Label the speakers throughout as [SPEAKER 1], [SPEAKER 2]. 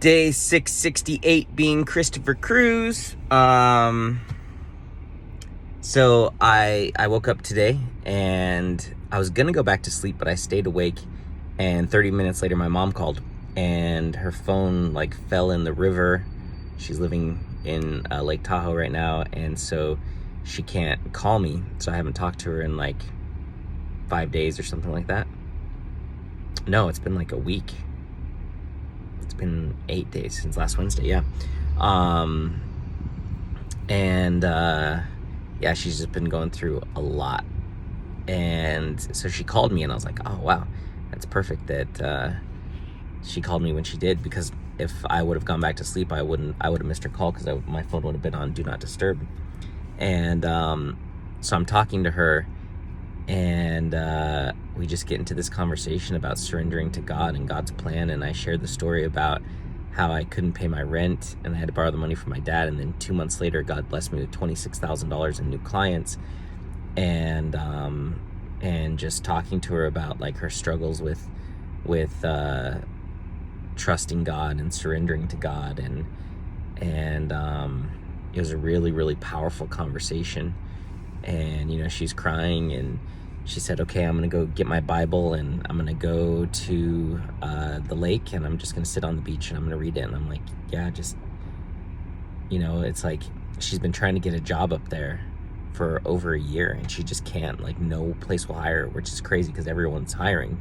[SPEAKER 1] Day 668 being Christopher Cruz. So I woke up today and I was gonna go back to sleep, but I stayed awake, and 30 minutes later my mom called and her phone like fell in the river. She's living in Lake Tahoe right now, and so she can't call me, so I haven't talked to her in like 5 days or something like that. No, it's been like a week. It's been 8 days since last Wednesday. Yeah. Yeah, she's just been going through a lot, and so she called me and I was like, oh wow, that's perfect that she called me when she did, because if I would have gone back to sleep, I would have missed her call, because my phone would have been on do not disturb. And so I'm talking to her, and we just get into this conversation about surrendering to God and God's plan. And I shared the story about how I couldn't pay my rent and I had to borrow the money from my dad. And then 2 months later, God blessed me with $26,000 in new clients. And just talking to her about like her struggles with trusting God and surrendering to God. And it was a really, really powerful conversation. And, you know, she's crying and she said, okay, I'm going to go get my Bible and I'm going to go to the lake and I'm just going to sit on the beach and I'm going to read it. And I'm like, yeah, just, you know, it's like she's been trying to get a job up there for over a year and she just can't, like no place will hire her, which is crazy because everyone's hiring.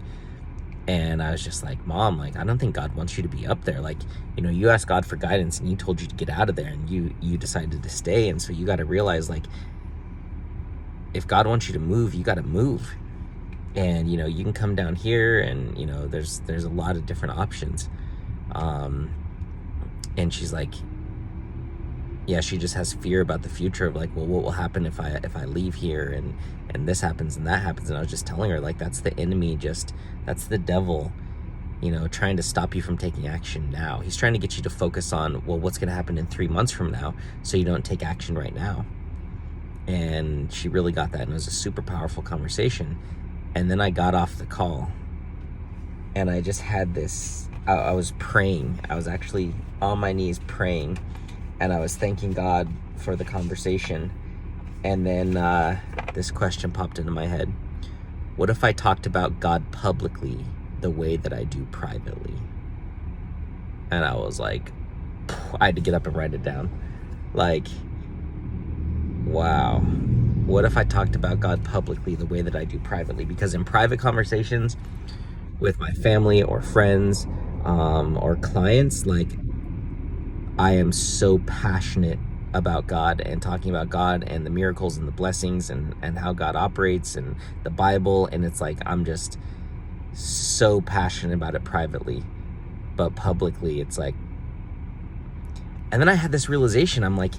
[SPEAKER 1] And I was just like, Mom, like, I don't think God wants you to be up there. Like, you know, you asked God for guidance and he told you to get out of there and you decided to stay. And so you got to realize, like, if God wants you to move, you got to move. And, you know, you can come down here and, you know, there's a lot of different options. And she's like, yeah, she just has fear about the future of like, well, what will happen if I leave here and this happens and that happens. And I was just telling her, like, that's the enemy, that's the devil, you know, trying to stop you from taking action now. He's trying to get you to focus on, well, what's going to happen in 3 months from now, so you don't take action right now. And she really got that, and it was a super powerful conversation. And then I got off the call and I just had this, I was praying. I was actually on my knees praying, and I was thanking God for the conversation. And then this question popped into my head. What if I talked about God publicly the way that I do privately? And I was like, I had to get up and write it down. Like, wow. What if I talked about God publicly the way that I do privately? Because in private conversations with my family or friends or clients, like, I am so passionate about God and talking about God and the miracles and the blessings and how God operates and the Bible. And it's like, I'm just so passionate about it privately, but publicly it's like, and then I had this realization. I'm like,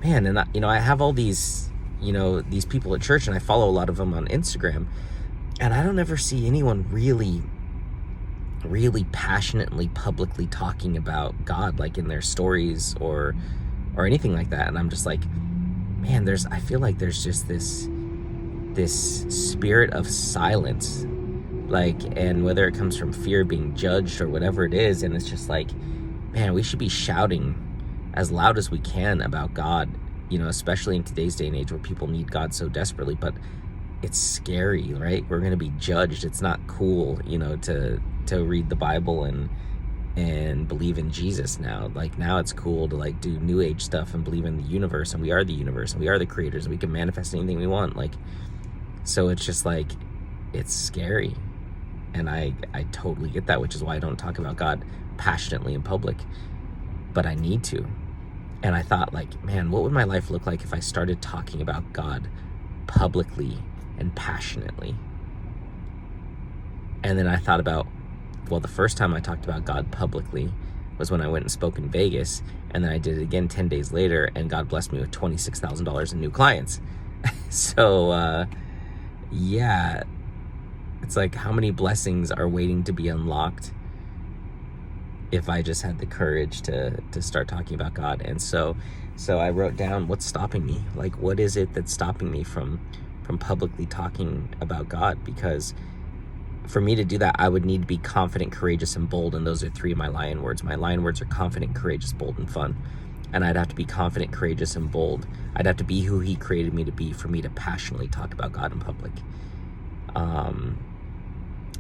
[SPEAKER 1] man, and I have all these, these people at church, and I follow a lot of them on Instagram, and I don't ever see anyone really passionately publicly talking about God, like in their stories or anything like that. And I'm just like, man, I feel like there's just this spirit of silence, like, and whether it comes from fear of being judged or whatever it is, and it's just like, man, we should be shouting as loud as we can about God, especially in today's day and age where people need God so desperately. But it's scary, right? We're going to be judged. It's not cool, to read the Bible and believe in Jesus now. Like, now it's cool to like do new age stuff and believe in the universe, and we are the universe and we are the creators and we can manifest anything we want. Like, so it's just like, it's scary. And I totally get that, which is why I don't talk about God passionately in public, but I need to. And I thought, like, man, what would my life look like if I started talking about God publicly and passionately? And then I thought about, well, the first time I talked about God publicly was when I went and spoke in Vegas, and then I did it again 10 days later, and God blessed me with $26,000 in new clients. So, yeah, it's like, how many blessings are waiting to be unlocked if I just had the courage to start talking about God? And so I wrote down, what's stopping me? Like, what is it that's stopping me from publicly talking about God? Because for me to do that, I would need to be confident, courageous, and bold. And those are 3 of my lion words. My lion words are confident, courageous, bold, and fun. And I'd have to be confident, courageous, and bold. I'd have to be who he created me to be for me to passionately talk about God in public.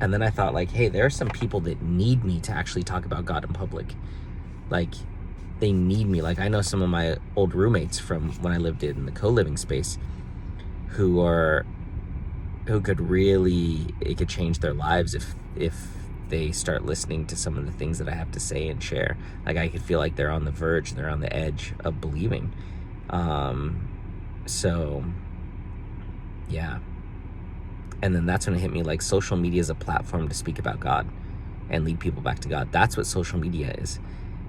[SPEAKER 1] And then I thought, like, hey, there are some people that need me to actually talk about God in public. Like, they need me. Like, I know some of my old roommates from when I lived in the co-living space who could really, it could change their lives if they start listening to some of the things that I have to say and share. Like, I could feel like they're on the verge, they're on the edge of believing. So yeah. And then that's when it hit me, like, social media is a platform to speak about God and lead people back to God. That's what social media is.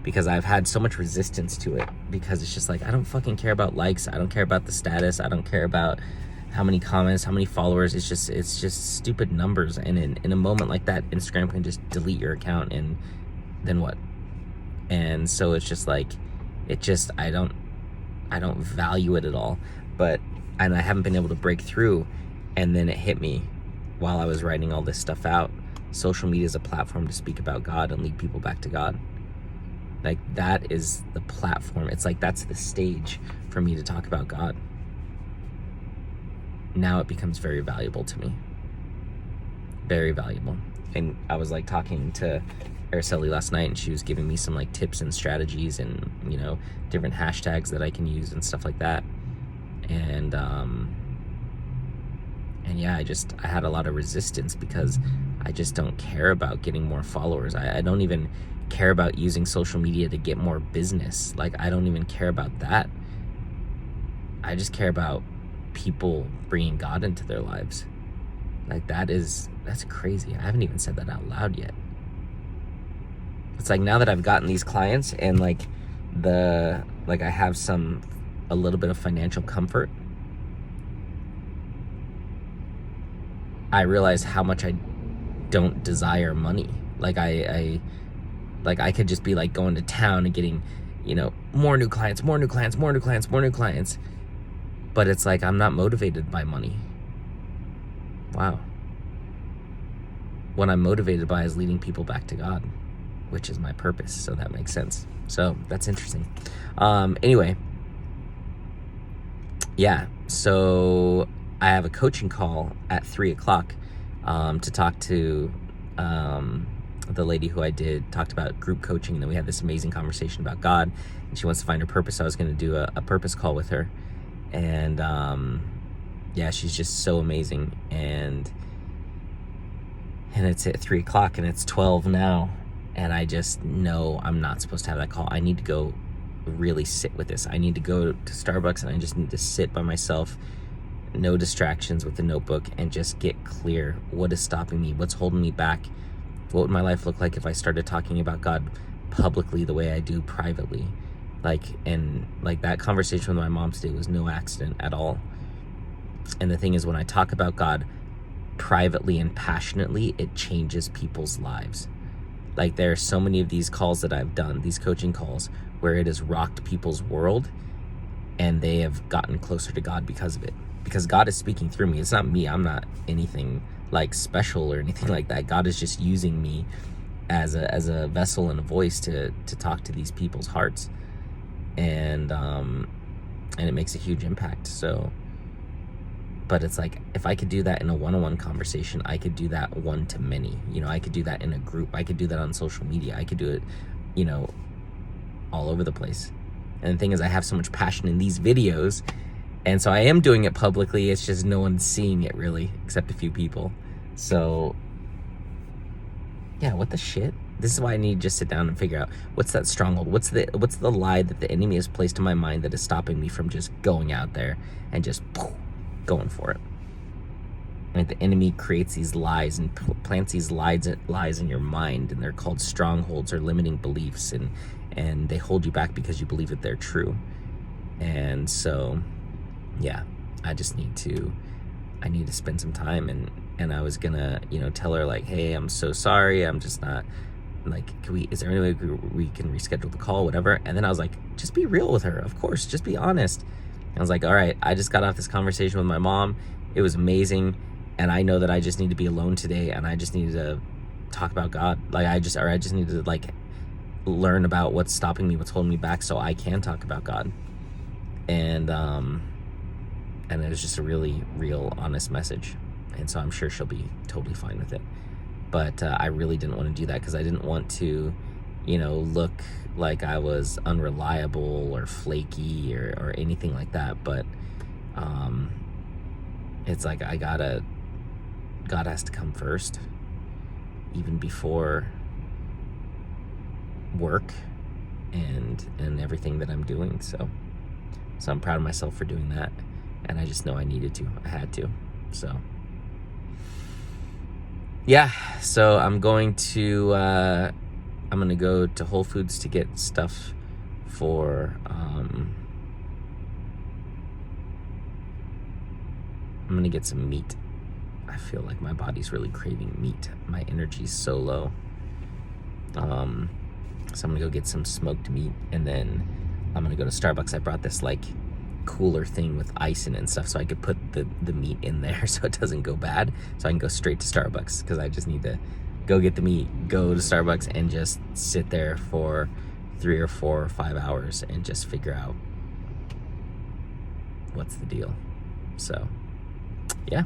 [SPEAKER 1] Because I've had so much resistance to it, because it's just like, I don't fucking care about likes. I don't care about the status. I don't care about how many comments, how many followers. It's just stupid numbers. And in a moment like that, Instagram can just delete your account, and then what? And so it's just like, I don't value it at all. And I haven't been able to break through. And then it hit me while I was writing all this stuff out. Social media is a platform to speak about God and lead people back to God. Like, that is the platform. It's like, that's the stage for me to talk about God. Now it becomes very valuable to me. Very valuable. And I was like talking to Araceli last night, and she was giving me some like tips and strategies and, you know, different hashtags that I can use and stuff like that. And yeah, I had a lot of resistance because I just don't care about getting more followers. I don't even care about using social media to get more business. Like, I don't even care about that. I just care about people bringing God into their lives. Like, that's crazy. I haven't even said that out loud yet. It's like, now that I've gotten these clients and like I have a little bit of financial comfort, I realize how much I don't desire money. Like, I could just be like going to town and getting, you know, more new clients. But it's like, I'm not motivated by money. Wow. What I'm motivated by is leading people back to God, which is my purpose. So that makes sense. So that's interesting. Anyway. Yeah. So I have a coaching call at 3:00 to talk to the lady who I talked about group coaching. And then we had this amazing conversation about God, and she wants to find her purpose. So I was going to do a purpose call with her. And yeah, she's just so amazing. And it's at 3:00 and it's 12 now. And I just know I'm not supposed to have that call. I need to go really sit with this. I need to go to Starbucks, and I just need to sit by myself, no distractions, with the notebook, and just get clear. What is stopping me? What's holding me back? What would my life look like if I started talking about God publicly the way I do privately? And that conversation with my mom today was no accident at all. And the thing is, when I talk about God privately and passionately, it changes people's lives. Like, there are so many of these calls that I've done, these coaching calls, where it has rocked people's world, and they have gotten closer to God because of it. Because God is speaking through me. It's not me. I'm not anything like special or anything like that. God is just using me as a vessel and a voice to talk to these people's hearts. And it makes a huge impact. So, but it's like, if I could do that in a one-on-one conversation, I could do that one to many. You know, I could do that in a group. I could do that on social media. I could do it, you know, all over the place. And the thing is, I have so much passion in these videos, and so I am doing it publicly. It's just no one's seeing it really, except a few people. So yeah, what the shit? This is why I need to just sit down and figure out, what's that stronghold? What's the lie that the enemy has placed in my mind that is stopping me from just going out there and just going for it? Like, the enemy creates these lies and plants these lies in your mind, and they're called strongholds or limiting beliefs, and they hold you back because you believe that they're true. And so, yeah, I need to spend some time, and I was gonna, you know, tell her like, hey, I'm so sorry, I'm just not, like, is there any way we can reschedule the call, whatever? And then I was like, just be real with her, of course, just be honest. And I was like, all right, I just got off this conversation with my mom. It was amazing. and I know that I just need to be alone today, and I just need to talk about God. Like I just need to like learn about what's stopping me, what's holding me back, so I can talk about God. And it was just a really real, honest message. And so I'm sure she'll be totally fine with it. But I really didn't want to do that because I didn't want to, look like I was unreliable or flaky or anything like that. But it's like God has to come first, even before work and everything that I'm doing. So I'm proud of myself for doing that. And I just know I needed to. I had to. So yeah, so I'm going to go to Whole Foods to get stuff for I'm gonna get some meat. I feel like my body's really craving meat. My energy's so low. So I'm gonna go get some smoked meat, and then I'm gonna go to Starbucks. I brought this like cooler thing with ice in it and stuff, so I could put the meat in there so it doesn't go bad, so I can go straight to Starbucks, because I just need to go get the meat, go to Starbucks, and just sit there for 3 or 4 or 5 hours and just figure out what's the deal. So yeah.